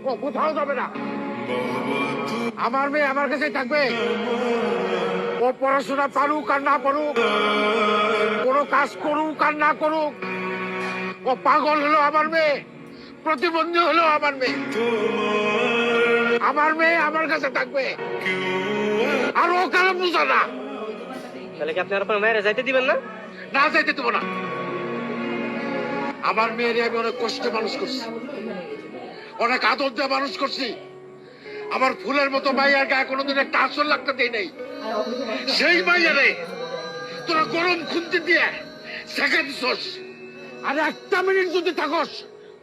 ও কোথাও যাবে না। আমার মেয়ে আমার কাছে থাকবে। ও পড়াশোনা পারুক আর না পারুক, কোনো কাজ করুক আর না করুক, ও পাগল হলো আমার মেয়ে, প্রতিবন্ধী হলো আমার মেয়ে। আমার মেয়ে আমার কাছে থাকবে, আর ও কারো বুঝা না। তাহলে কি আপনি আর আপনার মায়েরা যাইতে দিবেন না? না যাইতে দেবো না। আমার মেয়েরে আমি অনেক কষ্টে মানুষ করছি, অনেক আদর দিয়ে মানুষ করছি। আমার ফুলের মতো মাইয়ার গায়ে কোনোদিন একটা আসর লাগতে দেই নাই। সেই মাইয়ারে তোরা গরম খুনতে দিয়ে শেখা দিছস। আর একটা মিনিট যদি থাকস,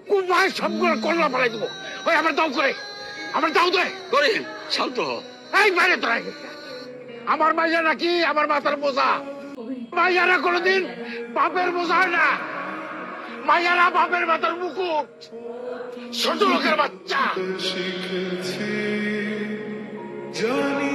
কুমায় সবগুলো করলা ফেলাই দেবো। ওই আমার দাও করে, আমার দাও দে করে শান্ত হ। এই বাইরে তোরা, আমার মাইয়া নাকি আমার মাথার বোঝা। মাইয়ারা কোনোদিন বাপের বোঝা হয় না। মাইয়ারা বাপের মাথার মুকুট। ছোট লোকের বাচ্চা। শিখেছি জানি